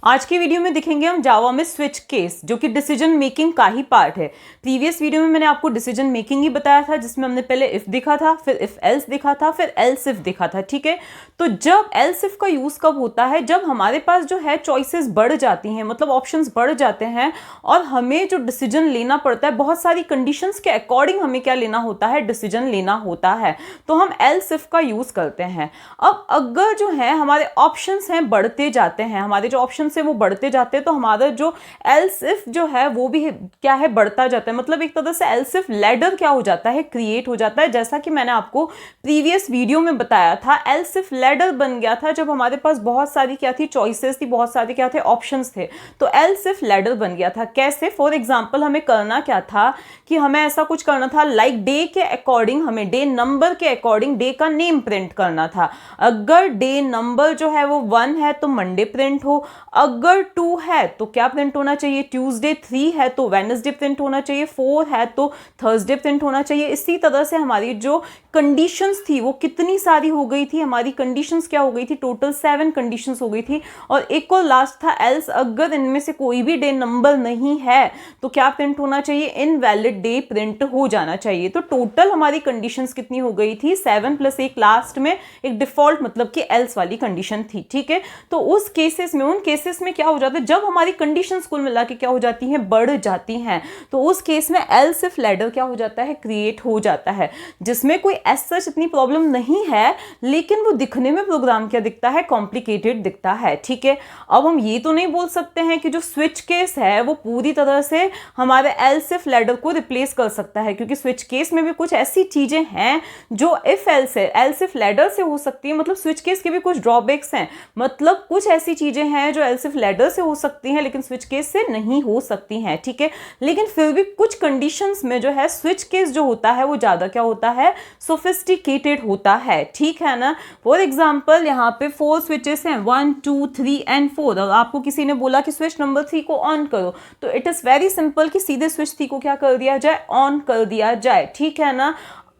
आज की वीडियो में दिखेंगे हम जावा में स्विच केस, जो कि डिसीजन मेकिंग का ही पार्ट है। प्रीवियस वीडियो में मैंने आपको डिसीजन मेकिंग ही बताया था, जिसमें हमने पहले इफ दिखा था, फिर इफ एल्स दिखा था, फिर एल्स इफ दिखा था। ठीक है, तो जब एल्स इफ का यूज कब होता है, जब हमारे पास जो है चॉइसेस बढ़ जाती हैं, मतलब ऑप्शंस बढ़ जाते हैं और हमें जो डिसीजन लेना पड़ता है, बहुत सारी कंडीशंस के अकॉर्डिंग हमें क्या लेना होता है, डिसीजन लेना होता है, तो हम एल्स इफ का यूज करते हैं। अब अगर जो है हमारे ऑप्शंस हैं बढ़ते जाते हैं, हमारे जो ऑप्शन से वो बढ़ते जाते हैं, तो हमारा जो एल्स इफ जो है वो भी क्या है, बढ़ता जाता है। मतलब एक तरह से एल्स इफ लैडर क्या हो जाता है, क्रिएट हो जाता है। जैसा कि मैंने आपको प्रीवियस वीडियो में बताया था, एल्स इफ लैडर बन गया था जब हमारे पास बहुत सारी क्या थी, चॉइसेस थी, बहुत सारे क्या थे, ऑप्शंस थे। तो एल्स इफ लैडर बन गया था। कैसे? फॉर एग्जांपल हमें करना क्या था कि हमें ऐसा कुछ करना था, लाइक डे के अकॉर्डिंग, हमें डे नंबर के अकॉर्डिंग डे का नेम प्रिंट करना था। अगर डे नंबर जो है वो 1 है तो मंडे प्रिंट हो, अगर 2 है तो क्या प्रिंट होना चाहिए, ट्यूसडे, 3 है तो वेडनेसडे प्रिंट होना चाहिए, 4 है तो थर्सडे प्रिंट होना चाहिए। इसी तरह से हमारी जो कंडीशंस थी वो कितनी सारी हो गई थी, हमारी कंडीशंस क्या हो गई थी, टोटल 7 कंडीशंस हो गई थी। और एक और लास्ट था एल्स, अगर इनमें से कोई भी डे नंबर नहीं है तो क्या प्रिंट होना चाहिए, इनवैलिड डे प्रिंट हो जाना चाहिए। तो टोटल हमारी कंडीशंस कितनी हो गई थी, 7 प्लस एक लास्ट में एक डिफॉल्ट मतलब कि एल्स वाली कंडीशन थी। ठीक है, तो उस केसेस में, उन केसेस में क्या हो जाता है, जब हमारी कंडीशंस कुल मिला के क्या हो जाती हैं, बढ़ जाती हैं, तो उस केस में एल्स इफ लैडर क्या हो जाता है, क्रिएट हो जाता है, जिसमें कोई एज सच इतनी प्रॉब्लम नहीं है, लेकिन वो दिखने में प्रोग्राम क्या दिखता है, कॉम्प्लिकेटेड दिखता है। ठीक है, अब हम ये तो नहीं बोल सकते हैं कि जो स्विच केस है वो पूरी तरह से हमारे एल्स इफ लैडर को रिप्लेस कर सकता है, क्योंकि स्विच केस में भी कुछ ऐसी चीजें हैं जो इफ एल्स है, एल्स इफ लैडर से हो सकती है। मतलब स्विच केस के भी कुछ ड्रॉबैक्स हैं, मतलब कुछ ऐसी चीजें हैं जो एल्स इफ लैडर से हो सकती हैं लेकिन स्विच केस से नहीं हो सकती हैं। ठीक है, लेकिन फिर भी कुछ कंडीशंस में जो है स्विच केस जो होता है वो ज्यादा क्या होता है, सोफिस्टिकेटेड होता है। ठीक है ना, फॉर एग्जाम्पल यहाँ पे 4 स्विचेस हैं, 1 2 3 एंड 4, और आपको किसी ने बोला कि स्विच नंबर 3 को ऑन करो, तो इट इज वेरी सिंपल कि सीधे स्विच 3 को क्या कर दिया जाए, ऑन कर दिया जाए। ठीक है ना,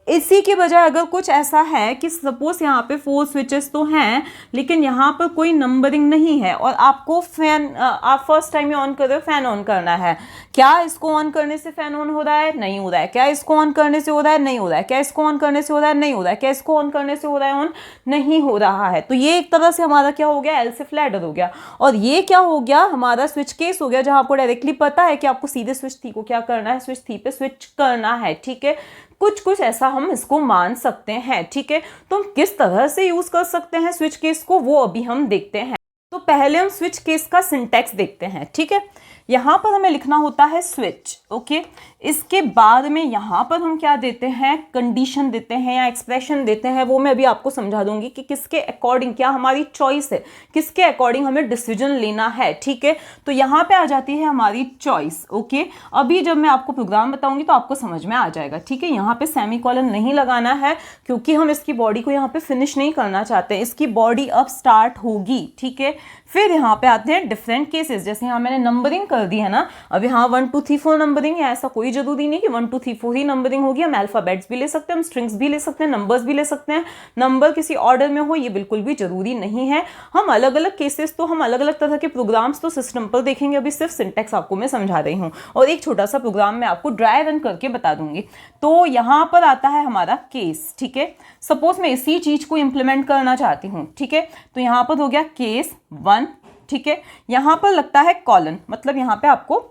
इसी के बजाय अगर कुछ ऐसा है कि सपोज यहाँ पे 4 स्विचेस तो हैं लेकिन यहाँ पर कोई नंबरिंग नहीं है और आपको फैन, आप फर्स्ट टाइम ऑन कर रहे हो, फैन ऑन करना है, क्या इसको ऑन करने से फैन ऑन हो रहा है, नहीं हो रहा है, क्या इसको ऑन करने से हो रहा है, नहीं हो रहा है, क्या इसको ऑन करने से हो रहा है, नहीं हो रहा है, क्या इसको ऑन करने से हो रहा है, ऑन नहीं हो रहा है। तो ये एक तरह से हमारा क्या हो गया, एल्स इफ लैडर हो गया। और ये क्या हो गया, हमारा स्विच केस हो गया, जहां आपको डायरेक्टली पता है कि आपको सीधे स्विच 3 को क्या करना है, स्विच 3 पे स्विच करना है। ठीक है, कुछ ऐसा हम इसको मान सकते हैं। ठीक है, तो हम किस तरह से यूज कर सकते हैं स्विच केस को, वो अभी हम देखते हैं। तो पहले हम स्विच केस का सिंटैक्स देखते हैं। ठीक है, यहां पर हमें लिखना होता है स्विच, ओके। इसके बाद में यहां पर हम क्या देते हैं, कंडीशन देते हैं या एक्सप्रेशन देते हैं, वो मैं अभी आपको समझा दूंगी कि किसके अकॉर्डिंग, क्या हमारी चॉइस है, किसके अकॉर्डिंग हमें डिसीजन लेना है। ठीक है, तो यहां पे आ जाती है हमारी चॉइस, ओके। अभी जब मैं आपको प्रोग्राम बताऊंगी तो आपको समझ में आ जाएगा। ठीक है, यहाँ पे सेमीकोलन नहीं लगाना है क्योंकि हम इसकी बॉडी को यहाँ पे फिनिश नहीं करना चाहते, इसकी बॉडी अब स्टार्ट होगी। ठीक है, फिर यहाँ पे आते हैं डिफरेंट केसेस, जैसे यहाँ मैंने नंबरिंग कर दी है ना, अब यहाँ 1 2 3 4 नंबरिंग है, ऐसा कोई जरूरी नहीं कि 1 2 3 4 ही नंबरिंग होगी। हम अल्फाबेट्स भी ले सकते हैं, हम स्ट्रिंग्स भी ले सकते हैं, नंबर्स भी ले सकते हैं, नंबर किसी ऑर्डर में हो ये बिल्कुल भी जरूरी नहीं है। हम अलग अलग केसेस, तो हम अलग अलग तरह के प्रोग्राम्स तो सिस्टम पर देखेंगे, अभी सिर्फ सिंटैक्स आपको मैं समझा रही हूँ और एक छोटा सा प्रोग्राम मैं आपको ड्राई रन करके बता दूंगी। तो यहाँ पर आता है हमारा केस। ठीक है, सपोज मैं इसी चीज को इंप्लीमेंट करना चाहती हूँ। ठीक है, तो यहाँ पर हो गया केस 1। ठीक है, यहां पर लगता है कॉलन, मतलब यहां पे आपको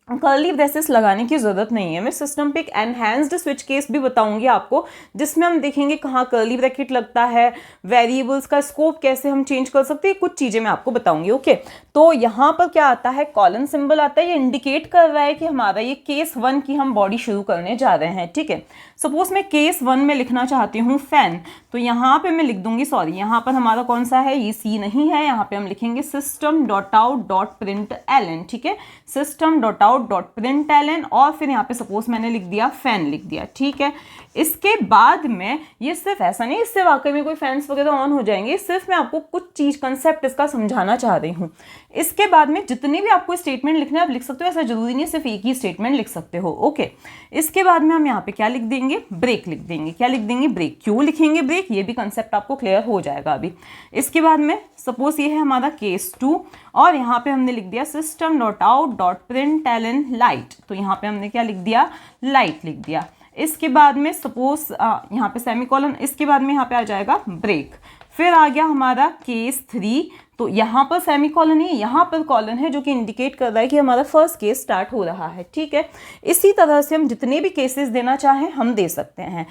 कर्ली ब्रेसेस लगाने की जरूरत नहीं है। मैं सिस्टम पे एक एनहांस्ड स्विच केस भी बताऊंगी आपको, जिसमें हम देखेंगे कहाँ कर्ली ब्रैकेट लगता है, वेरिएबल्स का स्कोप कैसे हम चेंज कर सकते हैं, कुछ चीजें मैं आपको बताऊंगी। ओके, तो यहाँ पर क्या आता है, कॉलन सिंबल आता है, ये इंडिकेट कर रहा है कि हमारा ये केस 1 की हम बॉडी शुरू करने जा रहे हैं। ठीक है, सपोज मैं केस 1 में लिखना चाहती हूँ फैन, तो यहाँ पे मैं लिख दूंगी, सॉरी यहाँ पर हमारा कौन सा है, ये सी नहीं है, यहाँ पे हम लिखेंगे system dot out dot println. ठीक है, system dot out dot println, और फिर यहाँ पे सपोज मैंने लिख दिया फैन लिख दिया। ठीक है, इसके बाद में ये सिर्फ ऐसा नहीं, इससे वाकई में कोई फैंस वगैरह ऑन हो जाएंगे, सिर्फ मैं आपको कुछ चीज कंसेप्ट इसका समझाना चाह रही हूँ। इसके बाद में जितने भी आपको स्टेटमेंट लिखने आप लिख सकते हो, ऐसा जरूरी नहीं सिर्फ एक ही स्टेटमेंट लिख सकते हो। ओके, इसके बाद में हम यहाँ पे क्या लिख देंगे, ब्रेक लिख देंगे। क्या लिख देंगे, ब्रेक। क्यों लिखेंगे ब्रेक, ये भी कंसेप्ट आपको क्लियर हो जाएगा अभी। इसके बाद में सपोज ये है हमारा केस 2 और यहाँ पे हमने लिख दिया system dot out dot println light. तो यहाँ पे हमने क्या लिख दिया, लाइट लिख दिया। इसके बाद में सपोज यहाँ पे सेमीकोलन, इसके बाद में यहाँ पे आ जाएगा ब्रेक। फिर आ गया हमारा केस 3, तो यहाँ पर सेमीकोलन है, यहाँ पर कॉलन है, जो कि इंडिकेट कर रहा है कि हमारा फर्स्ट केस स्टार्ट हो रहा है। ठीक है, इसी तरह से हम जितने भी केसेस देना चाहें हम दे सकते हैं।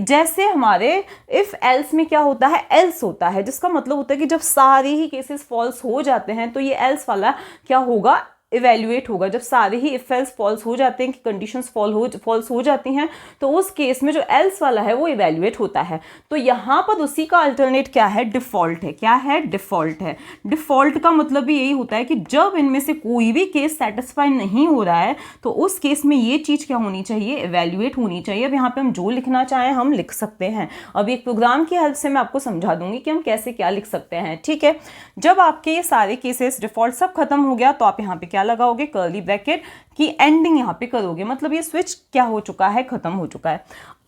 जैसे हमारे इफ एल्स में क्या होता है, एल्स होता है, जिसका मतलब होता है कि जब सारे ही केसेस फॉल्स हो जाते हैं तो ये एल्स वाला क्या होगा, इवेल्युएट होगा। जब सारे ही इफ एल्स फॉल्स हो जाते हैं कि कंडीशंस फॉल्स हो जाती हैं तो उस केस में जो एल्स वाला है वो इवेल्युएट होता है। तो यहाँ पर उसी का अल्टरनेट क्या है, डिफॉल्ट है। क्या है, डिफॉल्ट है। डिफॉल्ट का मतलब भी यही होता है कि जब इनमें से कोई भी केस सेटिस्फाई नहीं हो रहा है तो उस केस में ये चीज़ क्या होनी चाहिए, इवेल्युएट होनी चाहिए। अब यहाँ पे हम जो लिखना चाहें हम लिख सकते हैं। अब एक प्रोग्राम की हेल्प से मैं आपको समझा दूंगी कि हम कैसे क्या लिख सकते हैं। ठीक है, जब आपके ये सारे केसेस डिफॉल्ट सब खत्म हो गया तो आप यहाँ पे क्या लगाओगे, कर्ली ब्रैकेट की एंडिंग यहाँ पे करोगे, मतलब ये स्विच क्या हो चुका है, खत्म हो चुका है।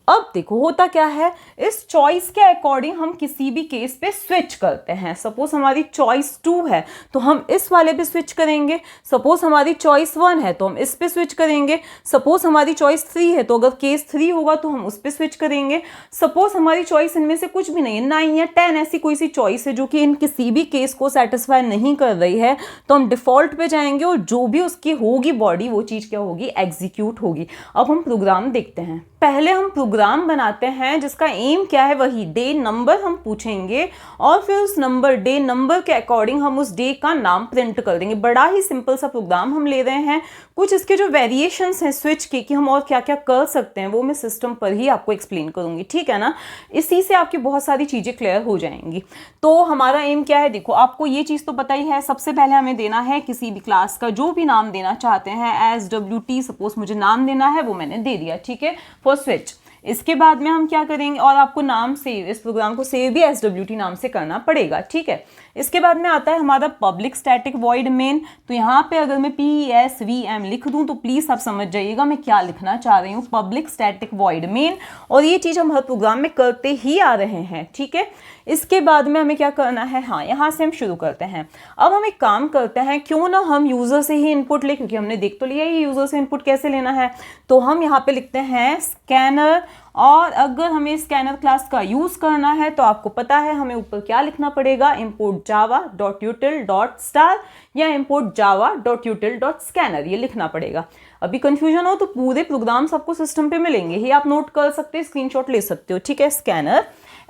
अब देखो होता क्या है, इस चॉइस के अकॉर्डिंग हम किसी भी केस पे स्विच करते हैं। सपोज हमारी चॉइस 2 है तो हम इस वाले पे स्विच करेंगे। सपोज हमारी चॉइस 1 है तो हम इस पे स्विच करेंगे। सपोज हमारी चॉइस 3 है तो अगर केस 3 होगा तो हम उस पे स्विच करेंगे। सपोज हमारी चॉइस इनमें से कुछ भी नहीं है, 9 या 10 ऐसी कोई सी चॉइस है जो कि इन किसी भी केस को सेटिस्फाई नहीं कर रही है, तो हम डिफॉल्ट पे जाएंगे और जो भी उसकी होगी बॉडी वो चीज़ क्या होगी, एग्जीक्यूट होगी। अब हम प्रोग्राम देखते हैं। पहले हम प्रोग्राम बनाते हैं जिसका एम क्या है, वही डे नंबर हम पूछेंगे और फिर उस नंबर, डे नंबर के अकॉर्डिंग हम उस डे का नाम प्रिंट कर देंगे। बड़ा ही सिंपल सा प्रोग्राम हम ले रहे हैं। कुछ इसके जो वेरिएशंस हैं स्विच के कि हम और क्या क्या कर सकते हैं वो मैं सिस्टम पर ही आपको एक्सप्लेन करूंगी। ठीक है ना, इसी से आपकी बहुत सारी चीज़ें क्लियर हो जाएंगी। तो हमारा एम क्या है, देखो आपको ये चीज़ तो पता ही है। सबसे पहले हमें देना है किसी भी क्लास का जो भी नाम देना चाहते हैं, SWT सपोज मुझे नाम देना है, वो मैंने दे दिया। ठीक है, फॉर स्विच। इसके बाद में हम क्या करेंगे, और आपको नाम सेव, इस प्रोग्राम को सेव भी SWT नाम से करना पड़ेगा। ठीक है, इसके बाद में आता है हमारा पब्लिक स्टैटिक वॉइड मेन। तो यहाँ पे अगर मैं PSVM लिख दूँ तो प्लीज़ आप समझ जाइएगा मैं क्या लिखना चाह रही हूँ, पब्लिक स्टैटिक वॉइड मेन। और ये चीज़ हम हर प्रोग्राम में करते ही आ रहे हैं। ठीक है, इसके बाद में हमें क्या करना है, हाँ यहाँ से हम शुरू करते हैं। अब हम एक काम करते हैं, क्यों ना हम यूज़र से ही इनपुट ले, क्योंकि हमने देख तो लिया ही यूज़र से इनपुट कैसे लेना है। तो हम यहाँ पे लिखते हैं स्कैनर, और अगर हमें स्कैनर क्लास का यूज़ करना है तो आपको पता है हमें ऊपर क्या लिखना पड़ेगा, import java.util.star या import java.util.scanner, ये लिखना पड़ेगा। अभी कंफ्यूजन हो तो पूरे प्रोग्राम्स आपको सिस्टम पे मिलेंगे ही, आप नोट कर सकते हो, स्क्रीनशॉट ले सकते हो। ठीक है, स्कैनर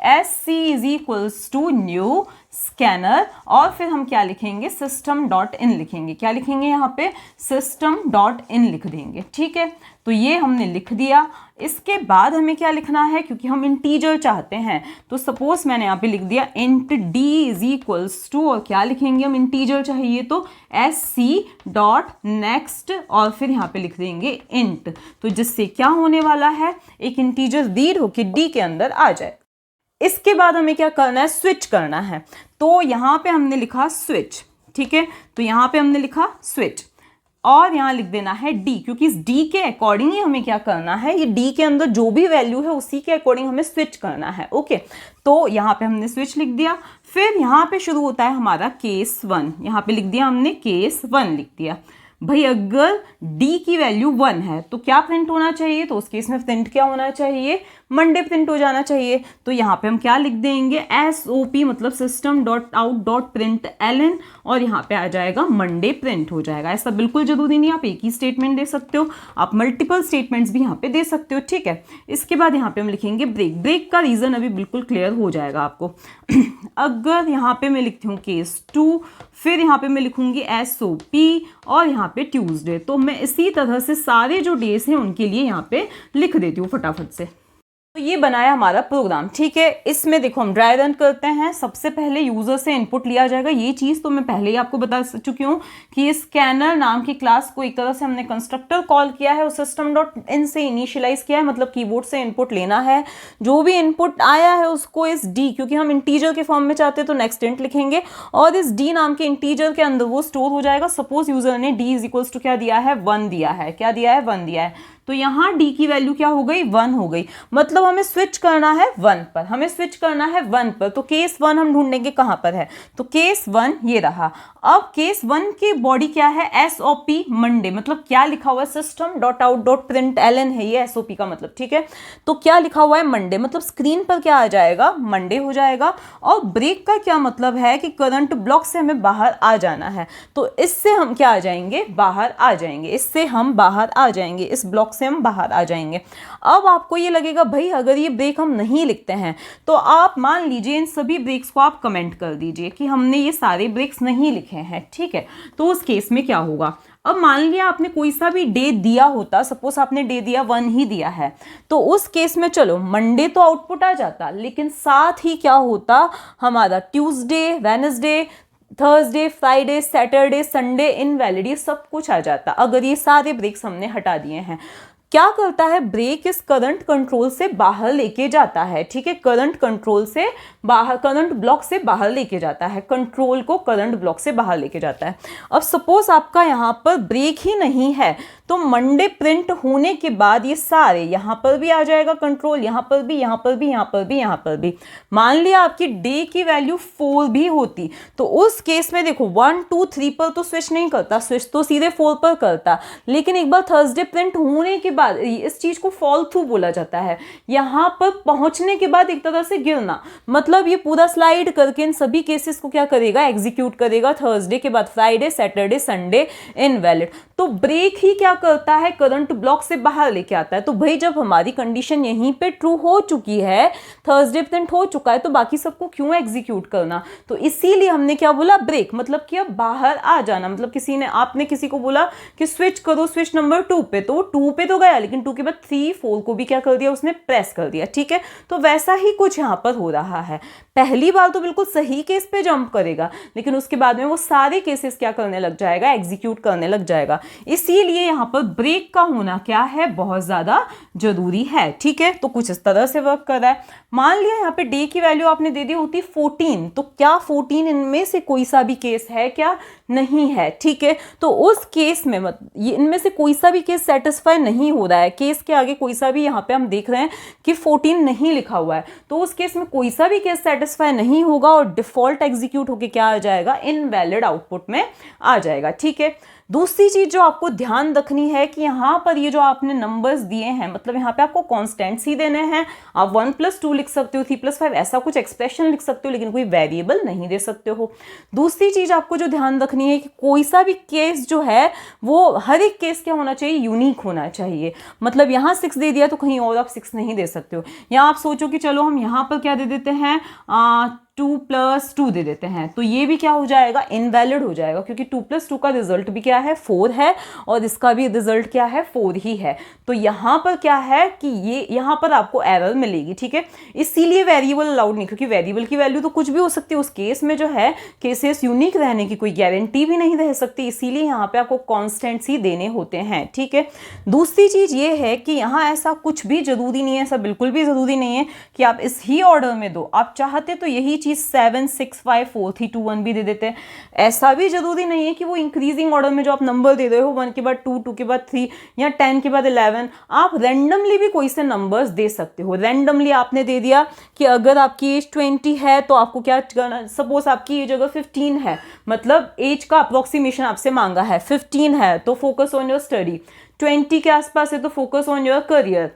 SC = न्यू स्कैनर, और फिर हम क्या लिखेंगे, system.in लिखेंगे। क्या लिखेंगे यहाँ पे, system.in लिख देंगे। ठीक है, तो ये हमने लिख दिया। इसके बाद हमें क्या लिखना है, क्योंकि हम इंटीजर चाहते हैं तो सपोज मैंने यहाँ पे लिख दिया int d = और क्या लिखेंगे हम, इंटीजर चाहिए तो SC.next और फिर यहाँ पे लिख देंगे int, तो जिससे क्या होने वाला है, एक इंटीजर रीड होके d के अंदर आ जाए। इसके बाद हमें क्या करना है, स्विच करना है। तो यहाँ पे हमने लिखा स्विच। ठीक है, तो यहाँ पे हमने लिखा स्विच और यहाँ लिख देना है डी, क्योंकि इस डी के अकॉर्डिंग ही हमें क्या करना है, ये डी के अंदर जो भी वैल्यू है उसी के अकॉर्डिंग हमें स्विच करना है। ओके, तो यहाँ पे हमने स्विच लिख दिया। फिर यहाँ पे शुरू होता है हमारा केस 1, यहाँ पे लिख दिया हमने केस 1 लिख दिया। भाई अगर d की वैल्यू 1 है तो क्या प्रिंट होना चाहिए, तो उस केस में प्रिंट क्या होना चाहिए, मंडे प्रिंट हो जाना चाहिए। तो यहाँ पे हम क्या लिख देंगे, SOP मतलब system.out.println और यहाँ पे आ जाएगा मंडे प्रिंट हो जाएगा। ऐसा बिल्कुल जरूरी नहीं, आप एक ही स्टेटमेंट दे सकते हो, आप मल्टीपल स्टेटमेंट्स भी यहाँ पे दे सकते हो। ठीक है, इसके बाद यहाँ पे हम लिखेंगे ब्रेक। ब्रेक का रीज़न अभी बिल्कुल क्लियर हो जाएगा आपको। अगर यहाँ पे मैं लिखती हूँ केस 2, फिर यहाँ पे मैं लिखूंगी SOP और यहाँ पे ट्यूसडे, तो मैं इसी तरह से सारे जो डेज हैं उनके लिए यहाँ पे लिख देती हूँ फटाफट से। तो ये बनाया हमारा प्रोग्राम, ठीक है। इसमें देखो हम ड्राई रन करते हैं। सबसे पहले यूजर से इनपुट लिया जाएगा। ये चीज तो मैं पहले ही आपको बता चुकी हूँ कि स्कैनर नाम की क्लास को एक तरह से हमने कंस्ट्रक्टर कॉल किया है, उस सिस्टम डॉट इन से इनिशियलाइज किया है, मतलब कीबोर्ड से इनपुट लेना है। जो भी इनपुट आया है उसको इस डी, क्योंकि हम इंटीजर के फॉर्म में चाहते हैं तो नेक्स्ट इंट लिखेंगे, और इस डी नाम के इंटीजर के अंदर वो स्टोर हो जाएगा। सपोज यूजर ने डी इज इक्वल्स टू क्या दिया है, 1 दिया है। क्या दिया है, 1 दिया है। तो यहाँ d की वैल्यू क्या हो गई, 1 हो गई। मतलब हमें स्विच करना है 1 पर, हमें स्विच करना है 1 पर। तो केस 1 हम ढूंढेंगे कहाँ पर है, तो केस 1 ये रहा। अब केस 1 की बॉडी क्या है, SOP मंडे, मतलब क्या लिखा हुआ है, system dot out dot println है ये SOP का मतलब, ठीक है। तो क्या लिखा हुआ है, मंडे, मतलब स्क्रीन पर क्या आ जाएगा, मंडे हो जाएगा। और ब्रेक का क्या मतलब है कि करंट ब्लॉक से हमें बाहर आ जाना है, तो इससे हम क्या आ जाएंगे, बाहर आ जाएंगे, इससे हम बाहर आ जाएंगे, इस ब्लॉक से हम बाहर आ जाएंगे। अब आपको ये लगेगा भाई अगर ये ब्रेक हम नहीं लिखते हैं, तो आप मान लीजिए इन सभी ब्रेक्स को आप कमेंट कर दीजिए कि हमने ये सारे ब्रेक्स नहीं लिखे हैं, ठीक है। तो उस केस में क्या होगा, अब मान लिया आपने कोई सा भी डे दिया होता, सपोज आपने डे दिया 1 ही दिया है, तो उस केस में चलो मंडे तो आउटपुट आ जाता, लेकिन साथ ही क्या होता, हमारा Tuesday, Wednesday, Thursday, Friday, Saturday, Sunday, invalid, ये सब कुछ आ जाता अगर ये सारे ब्रेक्स हमने हटा दिए हैं। क्या करता है, ब्रेक इस करंट कंट्रोल से बाहर लेके जाता है, ठीक है। करंट कंट्रोल से बाहर, करंट ब्लॉक से बाहर लेके जाता है, कंट्रोल को करंट ब्लॉक से बाहर लेके जाता है। अब सपोज आपका यहाँ पर ब्रेक ही नहीं है, तो मंडे प्रिंट होने के बाद ये सारे यहाँ पर भी आ जाएगा कंट्रोल, यहाँ पर भी, यहाँ पर भी, यहाँ पर भी, यहाँ पर भी। मान लिया आपकी डे की वैल्यू 4 भी होती, तो उस केस में देखो 1 2 3 पर तो स्विच नहीं करता, स्विच तो सीधे 4 पर करता। लेकिन एक बार थर्सडे प्रिंट होने के बाद, इस चीज को फॉल थ्रू बोला जाता है, यहां पर पहुंचने के बाद एक तरह से गिरना, मतलब ये पूरा स्लाइड करके इन सभी केसेस को क्या करेगा, एग्जीक्यूट करेगा। थर्सडे के बाद फ्राइडे, सैटरडे, संडे, इनवैलिड। तो ब्रेक ही क्या करता है, करंट ब्लॉक से बाहर लेके आता है। तो भाई जब हमारी कंडीशन यहीं पे ट्रू हो चुकी है, थर्सडे प्रिंट हो चुका है, तो बाकी सबको क्यों एग्जीक्यूट करना। तो इसीलिए हमने क्या बोला, ब्रेक, मतलब कि अब बाहर आ जाना। मतलब किसी ने, आपने किसी को बोला कि स्विच करो स्विच नंबर 2 पे, तो 2 पे तो गया, लेकिन 2 के बाद 3 4 को भी क्या कर दिया, उसने प्रेस कर दिया, ठीक है। तो वैसा ही कुछ यहां पर हो रहा है। पहली बार तो बिल्कुल सही केस पे जंप करेगा, लेकिन उसके बाद में वो सारे केसेस क्या करने लग जाएगा, एग्जीक्यूट करने लग जाएगा। इसीलिए यहां पर ब्रेक का होना क्या है, बहुत ज्यादा जरूरी है, ठीक है। तो कुछ इस तरह से वर्क कर रहा है। मान लिया यहाँ पे डे की वैल्यू आपने दे दी होती 14, तो क्या 14 इनमें से कोई सा भी केस है क्या, नहीं है, ठीक है। तो उस केस में ये इनमें से कोई सा भी केस सेटिस्फाई नहीं हो रहा है, केस के आगे कोई सा भी, यहाँ पे हम देख रहे हैं कि 14 नहीं लिखा हुआ है, तो उस केस में कोई सा भी केस सेटिस्फाई नहीं होगा और डिफॉल्ट एग्जीक्यूट होके क्या आ जाएगा, इनवैलिड आउटपुट में आ जाएगा, ठीक है। दूसरी चीज जो आपको ध्यान रखनी है कि यहाँ पर ये जो आपने नंबर्स दिए हैं, मतलब यहाँ पे आपको कॉन्स्टेंट्स ही देने हैं। आप 1 + 2 लिख सकते हो, 3 + 5 ऐसा कुछ एक्सप्रेशन लिख सकते हो, लेकिन कोई वेरिएबल नहीं दे सकते हो। दूसरी चीज आपको जो ध्यान रखनी है कि कोई सा भी केस जो है वो हर एक केस क्या होना चाहिए, यूनिक होना चाहिए। मतलब यहाँ 6 दे दिया तो कहीं और आप 6 नहीं दे सकते हो। यहाँ आप सोचो कि चलो हम यहाँ पर क्या दे देते हैं, 2 + 2 दे देते हैं, तो ये भी क्या हो जाएगा, इनवैलिड हो जाएगा, क्योंकि 2 + 2 का रिजल्ट भी क्या है, 4 है, और इसका भी रिजल्ट क्या है, 4 ही है। तो यहाँ पर क्या है कि ये यहाँ पर आपको एरर मिलेगी, ठीक है। इसीलिए वेरिएबल अलाउड नहीं, क्योंकि वेरिएबल की वैल्यू तो कुछ भी हो सकती है। उस केस में जो है केसेस यूनिक रहने की कोई गारंटी भी नहीं रह सकती, इसीलिए यहाँ पे आपको कॉन्स्टेंट्स ही देने होते हैं, ठीक है। दूसरी चीज ये है कि यहाँ ऐसा कुछ भी जरूरी नहीं है, ऐसा बिल्कुल भी जरूरी नहीं है कि आप इस ही ऑर्डर में दो। आप चाहते तो यही चीज 7 6 5 4 3 2 1 भी दे देते हैं। ऐसा भी जरूरी नहीं है कि वो इंक्रीजिंग ऑर्डर में जो आप नंबर दे रहे हो, 1 के बाद 2, 2 के बाद 3 या 10 के बाद 11, आप रैंडमली भी कोई से नंबर्स दे सकते हो। रैंडमली आपने दे दिया कि अगर आपकी एज 20 है तो आपको क्या करना, सपोज आपकी एज अगर 15 है, मतलब एज का अप्रोक्सीमेशन आपसे मांगा है, 15 है तो फोकस ऑन योर स्टडी, 20 के आसपास है तो फोकस ऑन योर करियर।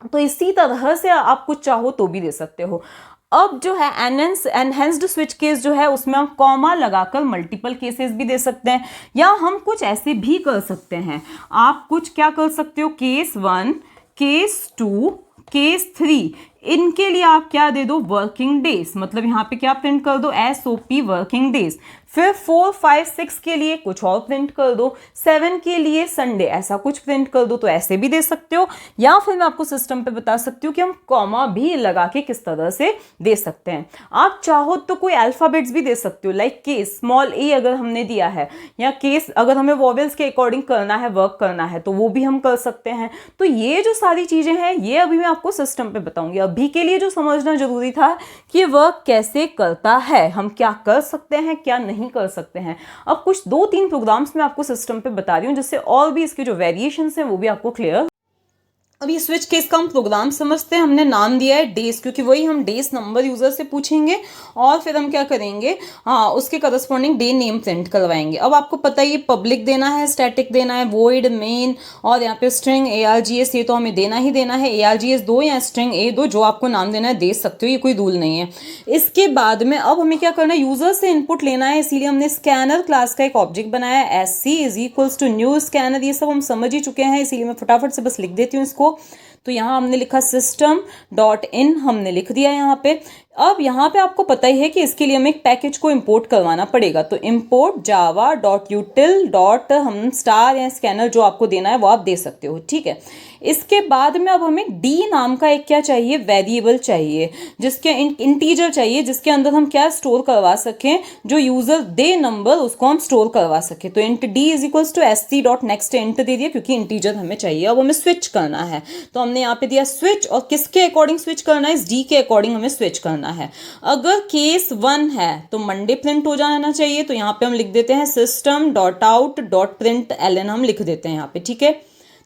तो इसी तरह से आप कुछ चाहो तो भी दे सकते हो। अब जो है एनहेंस्ड स्विच केस जो है, उसमें हम कॉमा लगाकर मल्टीपल केसेस भी दे सकते हैं, या हम कुछ ऐसे भी कर सकते हैं। आप कुछ क्या कर सकते हो, केस 1, केस 2, केस 3, इनके लिए आप क्या दे दो, वर्किंग डेज, मतलब यहाँ पे क्या प्रिंट कर दो, SOP वर्किंग डेज। फिर 4, 5, 6 के लिए कुछ और प्रिंट कर दो, 7 के लिए संडे ऐसा कुछ प्रिंट कर दो, तो ऐसे भी दे सकते हो। या फिर मैं आपको सिस्टम पे बता सकती हूँ कि हम कॉमा भी लगा के किस तरह से दे सकते हैं। आप चाहो तो कोई अल्फाबेट्स भी दे सकते हो, लाइक केस स्मॉल ए अगर हमने दिया है, या केस अगर हमें वॉवेल्स के अकॉर्डिंग करना है, वर्क करना है, तो वो भी हम कर सकते हैं। तो ये जो सारी चीजें हैं ये अभी मैं आपको सिस्टम पे बताऊंगी। अभी के लिए जो समझना जरूरी था कि वर्क कैसे करता है, हम क्या कर सकते हैं क्या नहीं कर सकते हैं। अब कुछ 2-3 प्रोग्राम्स मैं आपको सिस्टम पे बता रही हूँ जिससे और भी इसके जो वेरिएशंस हैं वो भी आपको क्लियर। अभी स्विच केस का हम प्रोग्राम समझते हैं। हमने नाम दिया है डेज, क्योंकि वही हम डेज नंबर यूजर से पूछेंगे और फिर हम क्या करेंगे, हाँ उसके करस्पॉन्डिंग डे नेम प्रिंट करवाएंगे। अब आपको पता है ये पब्लिक देना है, स्टैटिक देना है, वॉइड, मेन और यहाँ पे स्ट्रिंग ARGS, ये तो हमें देना ही देना है। ARGS दो या स्ट्रिंग A दो, जो आपको नाम देना है दे सकते हो, ये कोई रूल नहीं है। इसके बाद में अब हमें क्या करना है, यूजर से इनपुट लेना है, इसीलिए हमने स्कैनर क्लास का एक ऑब्जेक्ट बनाया है, SC is equals to new scanner. ये सब हम समझ ही चुके हैं, इसीलिए मैं फटाफट से बस लिख देती हूँ इसको। तो यहाँ हमने लिखा system डॉट इन, हमने लिख दिया यहाँ पे। अब यहाँ पे आपको पता ही है कि इसके लिए हमें एक पैकेज को इंपोर्ट करवाना पड़ेगा, तो इंपोर्ट जावा डॉट यूटिल डॉट हम स्टार या स्कैनर जो आपको देना है वो आप दे सकते हो, ठीक है। इसके बाद में अब हमें डी नाम का एक क्या चाहिए, वेरिएबल चाहिए, जिसके इंटीजर चाहिए, जिसके अंदर हम क्या स्टोर करवा सकें, जो यूजर दे नंबर उसको हम स्टोर करवा सके। तो int d is equals to SC dot next int दे दिया, क्योंकि इंटीजर हमें चाहिए। अब हमें स्विच करना है, तो हमने यहाँ पे दिया स्विच, और किसके अकॉर्डिंग स्विच करना है, इस डी के अकॉर्डिंग हमें स्विच करना है। अगर केस 1 है तो मंडे प्रिंट हो जाना चाहिए, तो यहाँ पे हम लिख देते हैं system dot out dot println, हम लिख देते हैं यहाँ पे, ठीक है।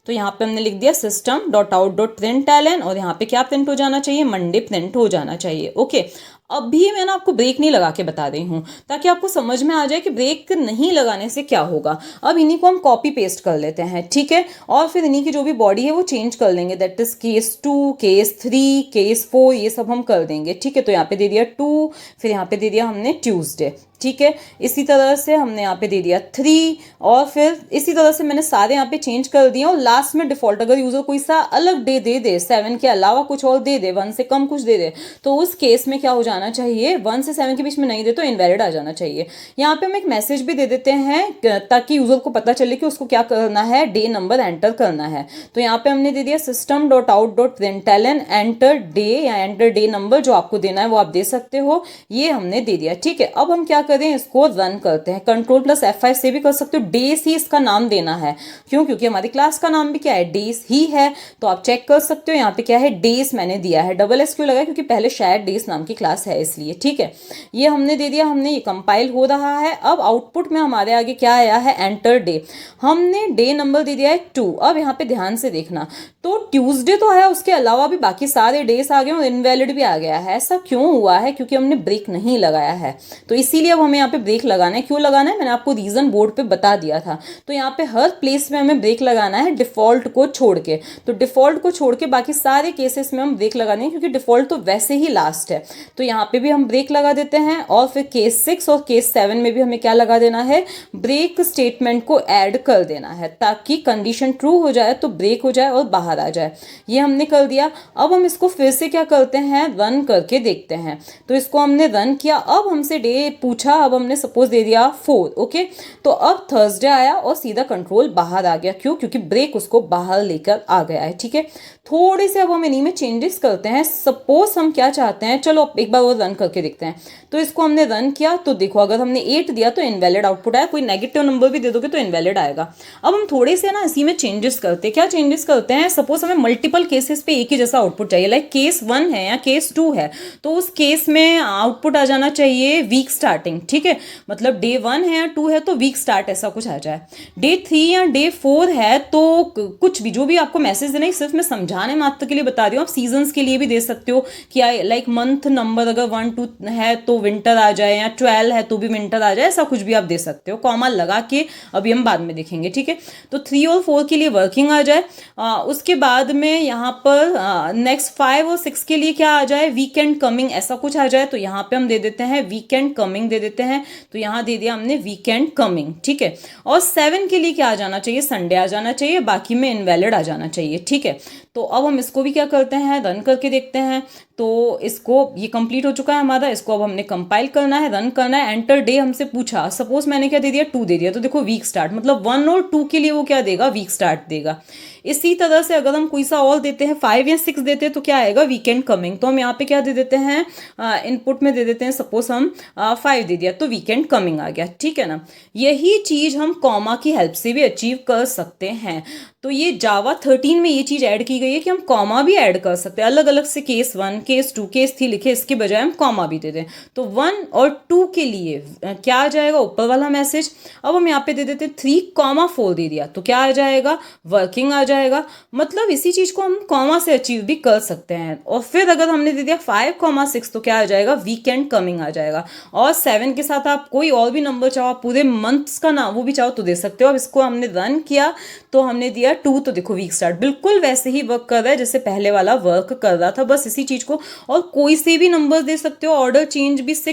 तो यहाँ पे हमने लिख दिया system dot out dot println, और यहाँ पे क्या प्रिंट हो जाना चाहिए, मंडे प्रिंट हो जाना चाहिए, ओके। अभी मैं ना आपको ब्रेक नहीं लगा के बता रही हूँ ताकि आपको समझ में आ जाए कि ब्रेक नहीं लगाने से क्या होगा। अब इन्हीं को हम कॉपी पेस्ट कर लेते हैं, ठीक है, और फिर इन्हीं की जो भी बॉडी है वो चेंज कर लेंगे, that is case 2, case 3, case 4, ये सब हम कर देंगे, ठीक है। तो यहाँ पे दे दिया 2, फिर यहाँ पे दे दिया हमने ट्यूसडे, ठीक है। इसी तरह से हमने यहाँ पे दे दिया 3, और फिर इसी तरह से मैंने सारे यहाँ पे चेंज कर दिए। और लास्ट में डिफॉल्ट अगर यूजर कोई सा अलग डे दे दे, 7 के अलावा कुछ और दे दे, 1 से कम कुछ दे दे, तो उस केस में क्या हो जाना चाहिए, 1 से 7 के बीच में नहीं दे तो इनवैलिड आ जाना चाहिए। यहाँ पे हम एक मैसेज भी दे देते हैं ताकि यूजर को पता चले कि उसको क्या करना है, डे नंबर एंटर करना है। तो यहाँ पे हमने दे दिया system dot out dot println enter day, या एंटर डे नंबर जो आपको देना है वो आप दे सकते हो, ये हमने दे दिया, ठीक है। अब हम क्या करें, इसको रन करते हैं, कंट्रोल प्लस F5 से भी कर सकते हो। डेज ही इसका नाम देना है, क्यों, क्योंकि हमारी क्लास का नाम भी क्या है, डेज ही है। तो आप चेक कर सकते हो यहाँ पे क्या है, डेज मैंने दिया है, डबल S क्यों लगा, क्योंकि पहले शायद डेज नाम की क्लास है इसलिए, ठीक है। ये हमने दे दिया, हमने ये कंपाइल हो रहा है। अब आउटपुट में हमारे आगे क्या आया है, एंटर डे, हमने डे नंबर दे दिया है 2। अब यहाँ पे ध्यान से देखना, तो ट्यूसडे तो है, उसके अलावा भी बाकी सारे डेज आ गए और इनवैलिड भी आ गया है। ऐसा क्यों हुआ है, क्योंकि हमने ब्रेक नहीं लगाया है, तो इसीलिए अब हमें यहाँ पे ब्रेक लगाना है। क्यों लगाना है, मैंने आपको रीजन बोर्ड पे बता दिया था। तो यहाँ पे हर प्लेस में हमें ब्रेक लगाना है डिफॉल्ट को छोड़ के, तो डिफॉल्ट को छोड़ के बाकी सारे केसेस में हम ब्रेक लगाने हैं, क्योंकि डिफॉल्ट तो वैसे ही लास्ट है। तो यहाँ पे भी हम ब्रेक लगा देते हैं, और फिर केस 6 और केस 7 में भी हमें क्या लगा देना है, ब्रेक स्टेटमेंट को ऐड कर देना है, ताकि कंडीशन ट्रू हो जाए तो ब्रेक हो जाए और बाहर आ जाए। ये हमने कर दिया। अब हम इसको फिर से क्या करते हैं, रन करके देखते हैं। तो इसको हमने रन किया, अब हमसे डे पूछा, अब हमने सपोज दे दिया 4, ओके। तो अब थर्सडे आया और सीधा कंट्रोल बाहर आ गया, क्यों, क्योंकि ब्रेक उसको बाहर लेकर आ गया है, ठीक है। थोड़े से अब हम इन्हीं में चेंजेस करते हैं। सपोज हम क्या चाहते हैं, चलो एक बार वो रन करके देखते हैं। तो इसको हमने रन किया, तो देखो अगर हमने 8 दिया तो इनवैलिड आउटपुट आया, कोई नेगेटिव नंबर भी दे दोगे तो इनवैलिड आएगा। अब हम थोड़े से ना इसी में चेंजेस करते हैं। क्या चेंजेस करते हैं, सपोज हमें मल्टीपल केसेस पे एक ही जैसा आउटपुट चाहिए, लाइक केस 1 है या केस 2 है, तो उस केस में आउटपुट आ जाना चाहिए वीक स्टार्टिंग, ठीक है। मतलब डे 1 है या 2 है तो वीक स्टार्ट ऐसा कुछ आ जाए। डे 3 या डे 4 है तो कुछ भी, जो भी आपको मैसेज देना है, सिर्फ मैं समझाने मात्र के लिए बता रही हूँ। आप सीजन्स के लिए भी दे सकते हो कि लाइक मंथ नंबर अगर 1, 2 है तो विंटर आ जाए, या 12 है तो भी विंटर आ जाए, ऐसा कुछ भी आप दे सकते हो, कॉमा लगा के, अभी हम बाद में देखेंगे, ठीक है। तो 3 और 4 के लिए वर्किंग आ जाए। उसके बाद में यहाँ पर नेक्स्ट 5 और 6 के लिए क्या आ जाए, वीकेंड कमिंग ऐसा कुछ आ जाए। तो यहाँ पे हम दे देते हैं वीकेंड कमिंग दे देते हैं, तो यहाँ दे दिया हमने वीकेंड कमिंग, ठीक है। और 7 के लिए क्या आ जाना चाहिए, संडे आ जाना चाहिए, बाकी में इनवैलिड आ जाना चाहिए, ठीक है। तो अब हम इसको भी क्या करते हैं, रन करके देखते हैं। तो इसको ये कंप्लीट हो चुका है हमारा, इसको अब हमने कंपाइल करना है, रन करना है। एंटर डे हमसे पूछा, सपोज मैंने क्या दे दिया 2 दे दिया, तो देखो वीक स्टार्ट मतलब 1 और 2 के लिए वो क्या देगा, वीक स्टार्ट देगा। इसी तरह से अगर हम कोई सा और देते हैं 5 या 6 देते हैं तो क्या आएगा, वीकेंड कमिंग। तो हम यहाँ पे क्या दे देते हैं, इनपुट में दे देते हैं, सपोज हम 5 दे दिया तो वीकेंड कमिंग आ गया, ठीक है ना। यही चीज हम कॉमा की हेल्प से भी अचीव कर सकते हैं। तो ये जावा 13 में ये चीज ऐड की गई है कि हम कॉमा भी ऐड कर सकते हैं, अलग अलग से केस 1 केस 2 केस 3 लिखे, इसके बजाय हम कॉमा भी दे दें। तो 1 और 2 के लिए क्या आ जाएगा, ऊपर वाला मैसेज। अब हम यहाँ पे दे देते 3,4 दे दिया तो क्या आ जाएगा, वर्किंग आ जाएगा। मतलब इसी चीज को हम कॉमा से अचीव भी कर सकते हैं। और फिर अगर हमने दे दिया 5,6 तो क्या आ जाएगा, वीकेंड कमिंग आ जाएगा। और 7 के साथ आप कोई और भी नंबर चाहो, पूरे मंथ्स का ना वो भी चाहो तो दे सकते हो। अब इसको हमने रन किया तो हमने दिया 2 तो देखो वीक स्टार्ट बिल्कुल वैसे ही वर्क कर रहा है जैसे पहले वाला वर्क कर रहा था, बस इसी चीज को। और कोई से भी नंबर दे सकते हो, ऑर्डर चेंज भी